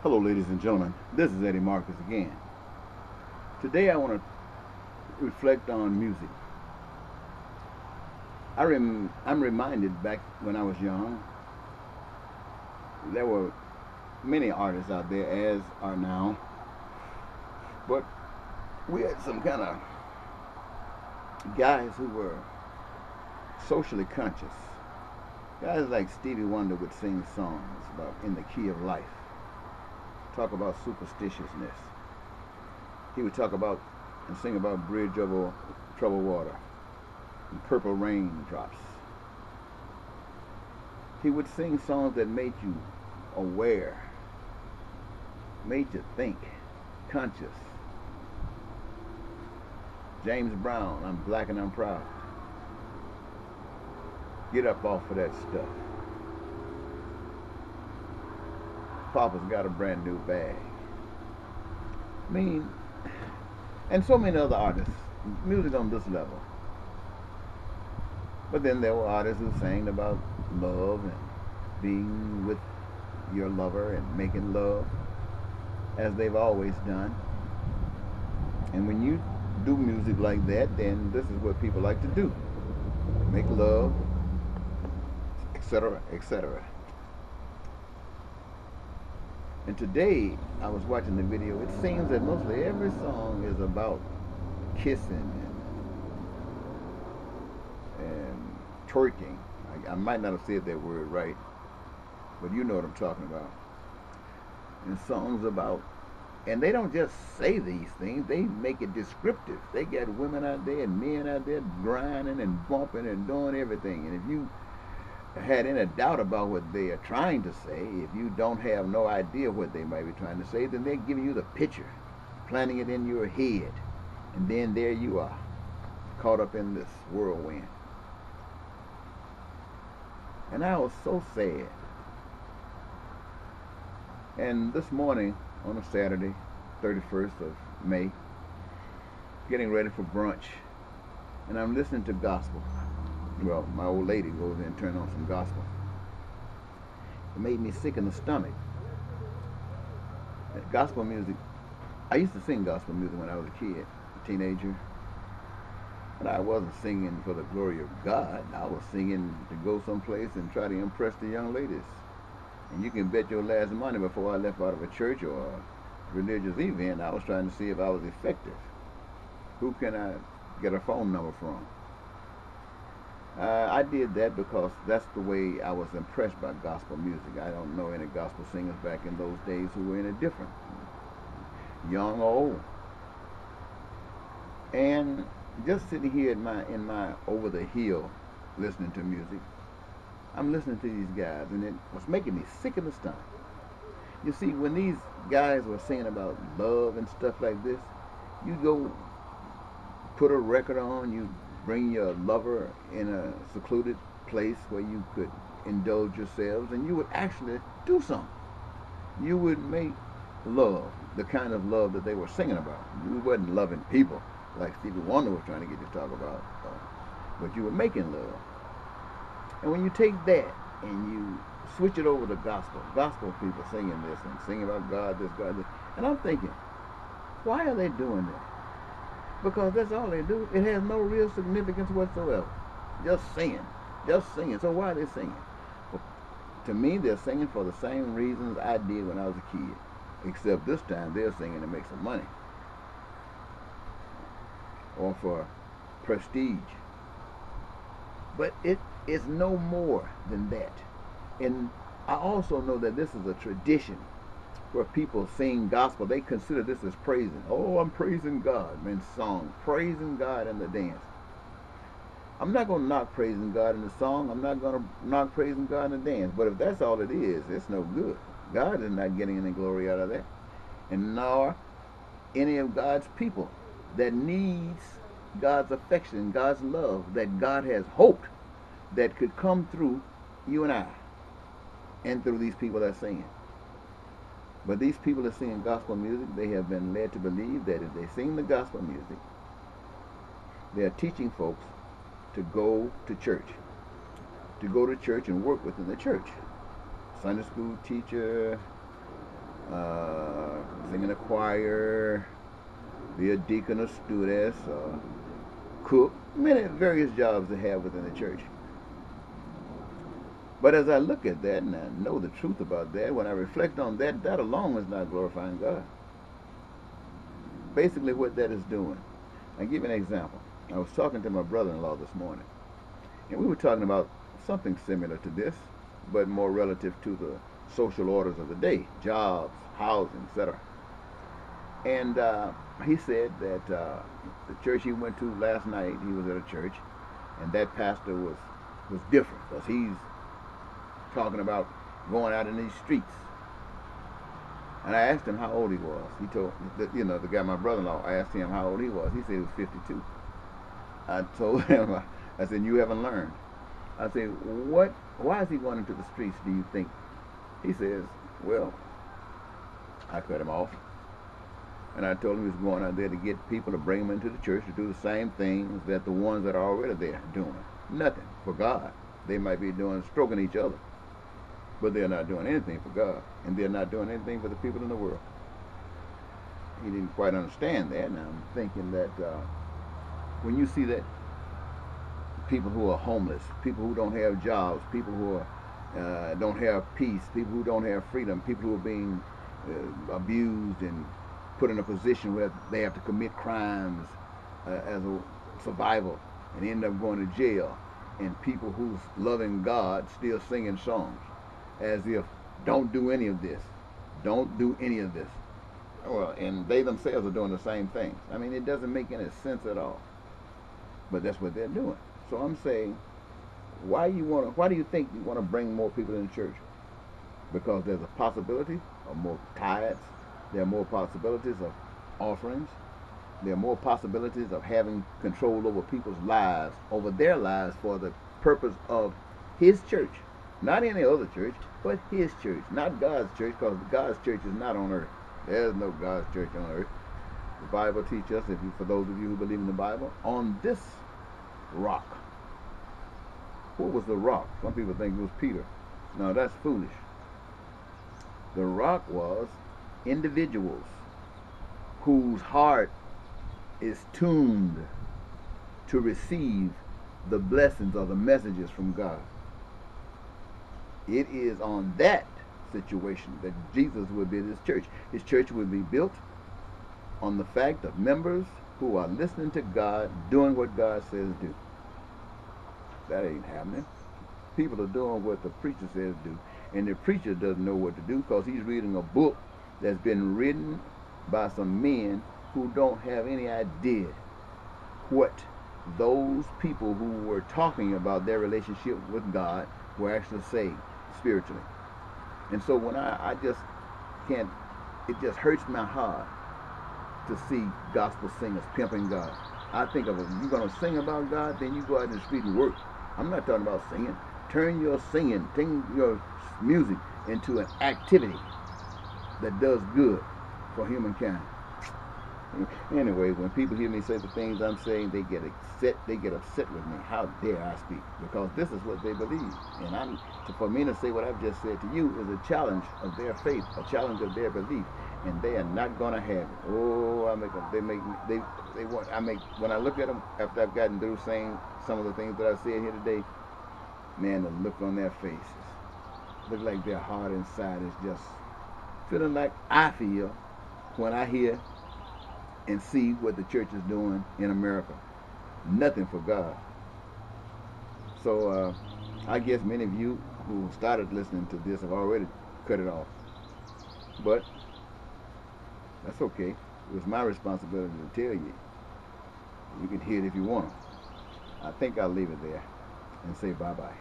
Hello, ladies and gentlemen. This is Eddie Marcus again. Today I want to reflect on music. I'm reminded back when I was young, there were many artists out there, as are now, but we had some kind of guys who were socially conscious. Guys like Stevie Wonder would sing songs about in the key of life, talk about superstitiousness. He would talk about and sing about bridge over troubled water and purple raindrops. He would sing songs that made you aware, made you think, conscious. James Brown, I'm black and I'm proud. Get up off of that stuff. Papa's got a brand new bag. I mean, and so many other artists, music on this level. But then there were artists who sang about love and being with your lover and making love, as they've always done. And when you do music like that, then this is what people like to do: make love, etc., etc. And today, I was watching the video. It seems that mostly every song is about kissing and twerking. I might not have said that word right, but you know what I'm talking about. And songs about, and they don't just say these things, they make it descriptive. They got women out there and men out there grinding and bumping and doing everything. And if you had any doubt about what they are trying to say, if you don't have no idea what they might be trying to say, then they're giving you the picture, planting it in your head, and then there you are, caught up in this whirlwind. And I was so sad. And this morning, on a Saturday, 31st of May, getting ready for brunch, and I'm listening to gospel. Well, my old lady goes in and turns on some gospel. It made me sick in the stomach. Gospel music, I used to sing gospel music when I was a kid, a teenager. But I wasn't singing for the glory of God. I was singing to go someplace and try to impress the young ladies. And you can bet your last money before I left out of a church or a religious event, I was trying to see if I was effective. Who can I get a phone number from? I did that because that's the way I was impressed by gospel music. I don't know any gospel singers back in those days who were any different, young or old. And just sitting here in my over the hill listening to music, I'm listening to these guys, and it was making me sick in the stomach. You see, when these guys were singing about love and stuff like this, you go put a record on, you bring your lover in a secluded place where you could indulge yourselves, and you would actually do something. You would make love, the kind of love that they were singing about. You wasn't loving people like Stevie Wonder was trying to get you to talk about, but you were making love. And when you take that and you switch it over to gospel people singing this and singing about God, this, and I'm thinking, why are they doing that? Because that's all they do. It has no real significance whatsoever. Just singing. Just singing. So why are they singing? Well, to me, they're singing for the same reasons I did when I was a kid. Except this time they're singing to make some money. Or for prestige. But it is no more than that. And I also know that this is a tradition where people sing gospel. They consider this as praising. Oh, I'm praising God. In song, praising God in the dance. I'm not going to knock praising God in the song. I'm not going to knock praising God in the dance. But if that's all it is, it's no good. God is not getting any glory out of that. And nor any of God's people that needs God's affection, God's love, that God has hoped that could come through you and I and through these people that sing it. But these people that sing gospel music, they have been led to believe that if they sing the gospel music, they are teaching folks to go to church, and work within the church. Sunday school teacher, sing in a choir, be a deacon or stewardess, or cook, many various jobs they have within the church. But as I look at that and I know the truth about that, when I reflect on that, that alone is not glorifying God. Basically what that is doing. I'll give you an example. I was talking to my brother-in-law this morning, and we were talking about something similar to this, but more relative to the social orders of the day, jobs, housing, etc. And he said that the church he went to last night, he was at a church, and that pastor was different because he's talking about going out in these streets. And I asked him how old he was. He told, the guy, my brother-in-law, I asked him how old he was. He said he was 52. I told him, I said, you haven't learned. I said, why is he going into the streets, do you think? He says, well, I cut him off. And I told him he was going out there to get people to bring him into the church to do the same things that the ones that are already there doing. Nothing for God. They might be doing, stroking each other, but they're not doing anything for God. And they're not doing anything for the people in the world. He didn't quite understand that. And I'm thinking that when you see that people who are homeless, people who don't have jobs, people who are, don't have peace, people who don't have freedom, people who are being abused and put in a position where they have to commit crimes as a survival and end up going to jail, and people who's loving God still singing songs as if don't do any of this, don't do any of this. Well, and they themselves are doing the same things. I mean, it doesn't make any sense at all, but that's what they're doing. So I'm saying, why do you think you want to bring more people in the church? Because there's a possibility of more tithes. There are more possibilities of offerings. There are more possibilities of having control over people's lives, over their lives, for the purpose of His church. Not any other church, but His church. Not God's church, because God's church is not on earth. There's no God's church on earth. The Bible teaches us, for those of you who believe in the Bible, on this rock. What was the rock? Some people think it was Peter. No, that's foolish. The rock was individuals whose heart is tuned to receive the blessings or the messages from God. It is on that situation that Jesus will build His church. His church will be built on the fact of members who are listening to God, doing what God says do. That ain't happening. People are doing what the preacher says do, and the preacher doesn't know what to do because he's reading a book that's been written by some men who don't have any idea what those people who were talking about their relationship with God were actually saying spiritually. And so when I just can't, it just hurts my heart to see gospel singers pimping God. I think of it, if you're going to sing about God, then you go out in the street and work. I'm not talking about singing. Turn your singing, turn your music into an activity that does good for humankind. Anyway, when people hear me say the things I'm saying, they get upset with me. How dare I speak? Because this is what they believe. And for me to say what I've just said to you is a challenge of their faith, a challenge of their belief. And they are not going to have it. Oh, when I look at them after I've gotten through saying some of the things that I said here today, man, the look on their faces, look like their heart inside is just feeling like I feel when I hear and see what the church is doing in America. Nothing for God. So I guess many of you who started listening to this have already cut it off. But that's okay. It was my responsibility to tell you. You can hear it if you want to. I think I'll leave it there and say bye-bye.